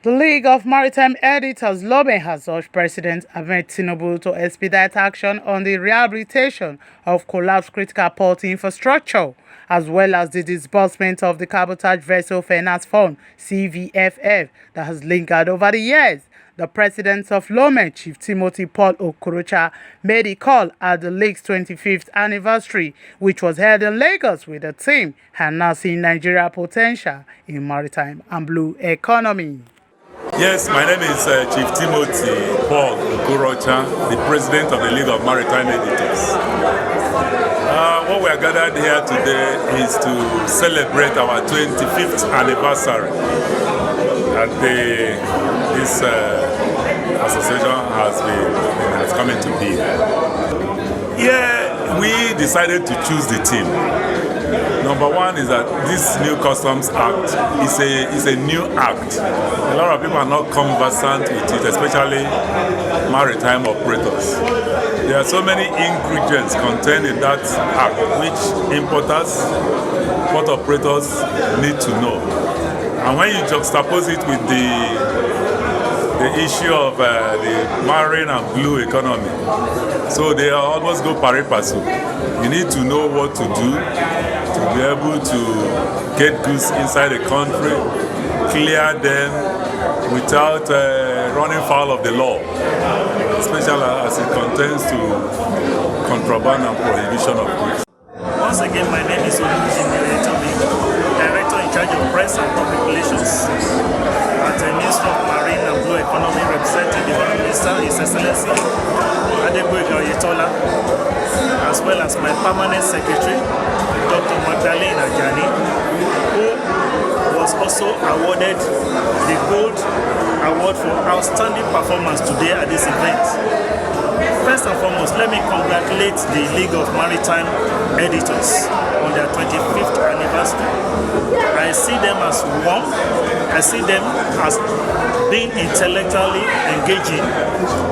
The League of Maritime Editors (LOME) has urged President Ahmed Tinubu to expedite action on the rehabilitation of collapsed critical port infrastructure, as well as the disbursement of the Cabotage Vessel Finance Fund (CVFF) that has lingered over the years. The president of LOME, Chief Timothy Paul Okorocha, made a call at the League's 25th anniversary, which was held in Lagos with the theme "Harnessing Nigeria Potential in Maritime and Blue Economy." Yes, my name is Chief Timothy Paul Okorocha, the president of the League of Maritime Editors. What we are gathered here today is to celebrate our 25th anniversary that this association has come into being. Yeah, we decided to choose the theme. Number one is that this new Customs Act is a new act. A lot of people are not conversant with it, especially maritime operators. There are so many ingredients contained in that act which importers, port operators need to know. And when you juxtapose it with the issue of the marine and blue economy, so they almost go pari passu. You need to know what to do to be able to get goods inside the country, clear them without running foul of the law, especially as it contains to contraband and prohibition of goods. Once again, my name is Director in charge of Press and Public Relations at the Ministry of Marine and Blue Economy, representing the Honourable Minister, His Excellency Adegboyega Oyetola, as well as my permanent secretary, Dr. Magdalene Ajani, who was also awarded the Gold Award for Outstanding Performance today at this event. First and foremost, let me congratulate the League of Maritime Editors on their 25th anniversary. I see them as one. I see them as being intellectually engaging.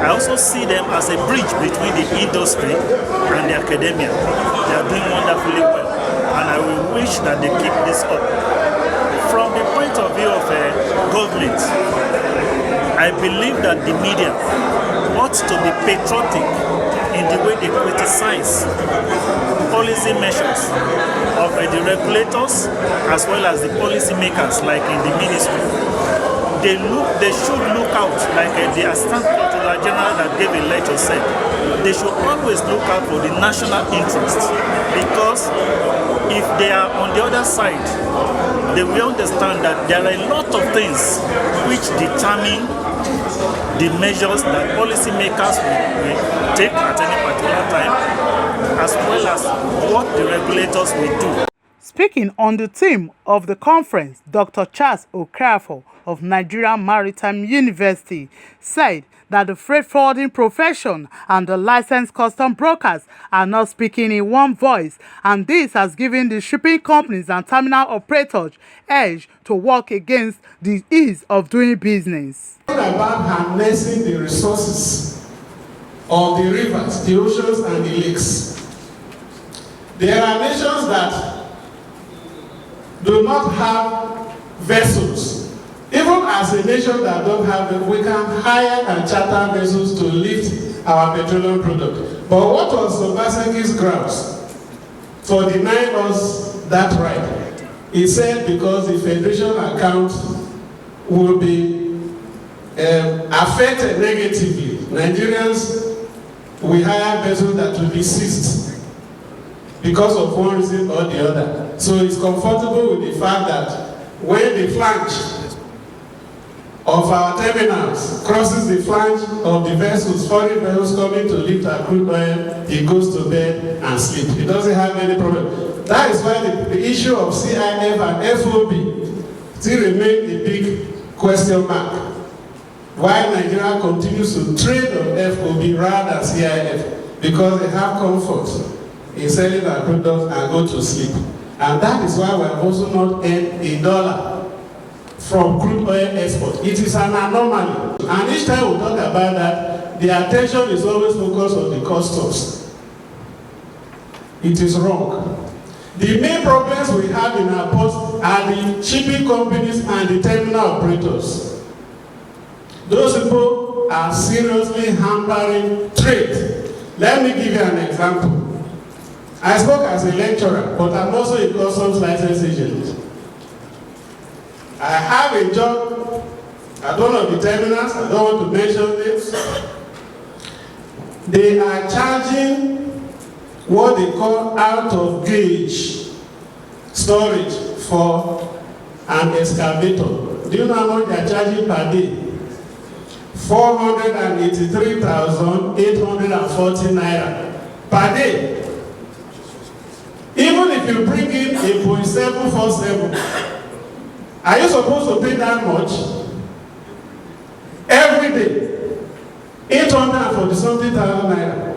I also see them as a bridge between the industry and the academia. They are doing wonderfully well, and I will wish that they keep this up. From the point of view of government, I believe that the media ought to be patriotic in the way they criticize policy measures of the regulators as well as the policy makers, like in the ministry. They should look out, like the Assistant Controller General that gave a lecture said, they should always look out for the national interest, because if they are on the other side, they will understand that there are a lot of things which determine the measures that policymakers will take at any particular time, as well as what the regulators will do. Speaking on the theme of the conference, Dr. Charles Okafor of Nigerian Maritime University said that the freight forwarding profession and the licensed custom brokers are not speaking in one voice, and this has given the shipping companies and terminal operators edge to work against the ease of doing business. About harnessing the resources of the rivers, the oceans, and the lakes. There are nations that do not have vessels. Even as a nation that don't have them, we can hire and charter vessels to lift our petroleum product. But what was Obasanjo's grounds for denying us that right? He said because the federation account will be affected negatively. Nigerians will hire vessels that will be seized because of one reason or the other. So it's comfortable with the fact that when the flange of our terminals crosses the flange of the vessels, foreign vessels coming to lift our crude oil, he goes to bed and sleep. He doesn't have any problem. That is why the issue of CIF and FOB still remain a big question mark. Why Nigeria continues to trade on FOB rather than CIF? Because they have comfort in selling our products and go to sleep. And that is why we have also not earned $1 from crude oil export. It is an anomaly. And each time we talk about that, the attention is always focused on the customs. It is wrong. The main problems we have in our ports are the shipping companies and the terminal operators. Those people are seriously hampering trade. Let me give you an example. I spoke as a lecturer, but I'm also a customs license agent. I have a job at one of the terminals. I don't want to mention this. They are charging what they call out of gauge storage for an excavator. Do you know how much they are charging per day? 483,840 naira per day. Even if you bring in a 0.747, are you supposed to pay that much? Every day, 840-something thousand naira.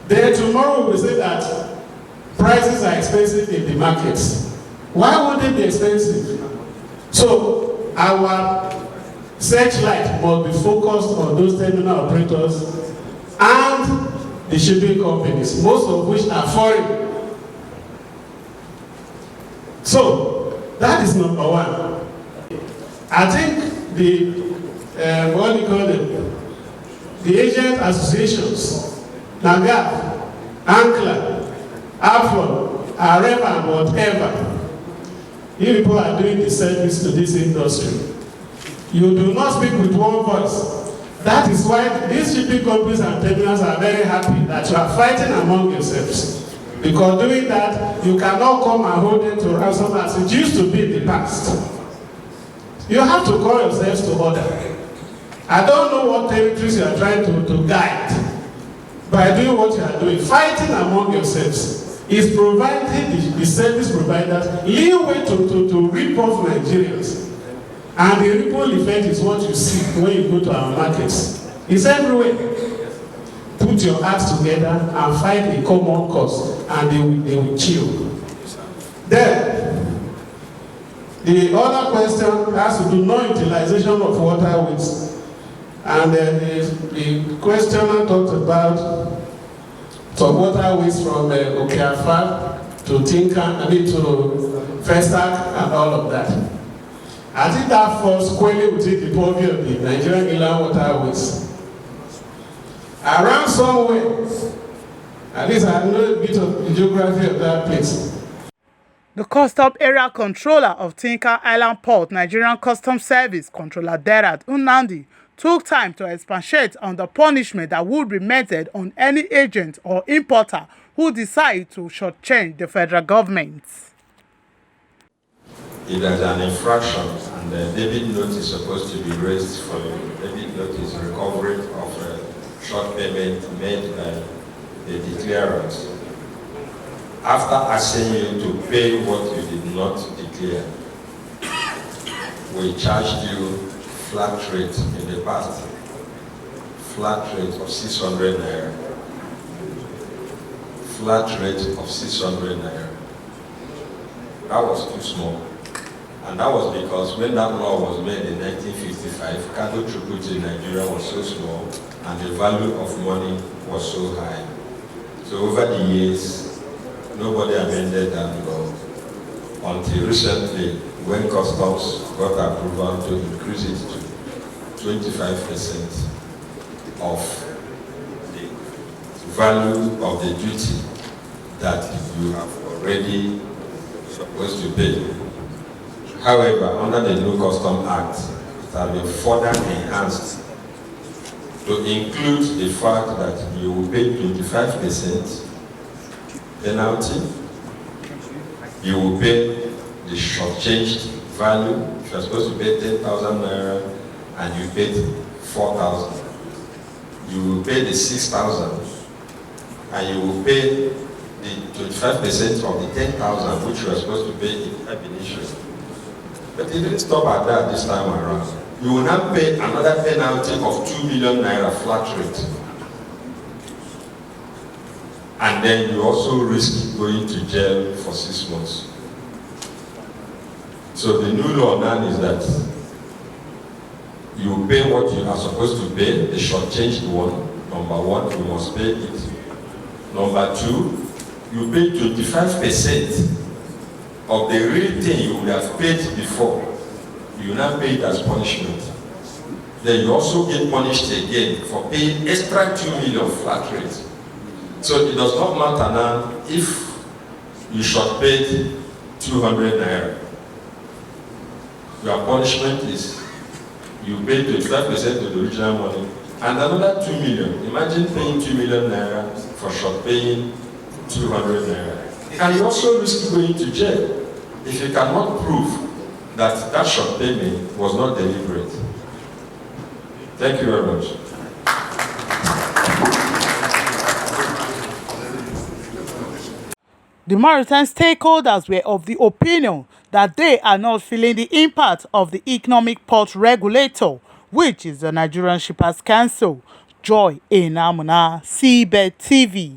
Then tomorrow we will say that prices are expensive in the markets. Why would they be expensive? So our searchlight must be focused on those terminal operators and the shipping companies, most of which are foreign. So that is number one. I think the what do you call them? The agent associations, NAGAP, ANCLA, AFLON, AREP, and whatever. You people are doing the service to this industry. You do not speak with one voice. That is why these shipping companies and terminals are very happy that you are fighting among yourselves. Because doing that, you cannot come and hold them to ransom as it used to be in the past. You have to call yourselves to order. I don't know what territories you are trying to guide by doing what you are doing. Fighting among yourselves is providing the service providers leeway to rip off Nigerians. And the ripple effect is what you see when you go to our markets. It's everywhere. Put your acts together and fight a common cause, and they will chill. Then, the other question has to do non-utilization of waterways. And the questioner talked about some waterways from Okeafa to Tinkan, to Festac and all of that. I think that falls squarely within the purview of the Nigerian inland waterways. Around somewhere, at least I know a bit of the geography of that place. The Custom Area Controller of Tinkan Island Port, Nigerian Customs Service, Controller Derat Nnamdi, took time to expatiate on the punishment that would be meted on any agent or importer who decide to shortchange the federal government. If there's an infraction and the debit note is supposed to be raised for debit note is recovery of short payment made by the declarant, after asking you to pay what you did not declare, we charged you flat rate in the past, flat rate of 600 naira, flat rate of 600 naira. That was too small. And that was because when that law was made in 1955, cargo throughput in Nigeria was so small and the value of money was so high. So over the years, nobody amended that law until recently when customs got approval to increase it to 25% of the value of the duty that you have already supposed to pay. However, under the new Custom Act, it has been further enhanced to include the fact that you will pay 25% penalty, you will pay the shortchanged value. If you are supposed to pay 10,000 naira and you paid 4,000, you will pay the 6,000 and you will pay the 25% of the 10,000 which you are supposed to pay in ab initio. But it didn't stop at that this time around. You will now pay another penalty of 2 million naira flat rate. And then you also risk going to jail for 6 months. So the new law now is that you pay what you are supposed to pay, the shortchanged one. Number one, you must pay it. Number two, you pay 25% of the real thing you would have paid before. You now pay it as punishment. then you also get punished again for paying extra 2 million flat rate. So it does not matter now if you short paid 200 naira. Your punishment is you pay 25% of the original money and another 2 million. Imagine paying 2 million naira for short paying 200 naira. And you also risk going to jail if you cannot prove that that short payment was not deliberate. Thank you very much. The maritime stakeholders were of the opinion that they are not feeling the impact of the economic port regulator, which is the Nigerian Shippers Council. Joy Enamuna, Seabed TV.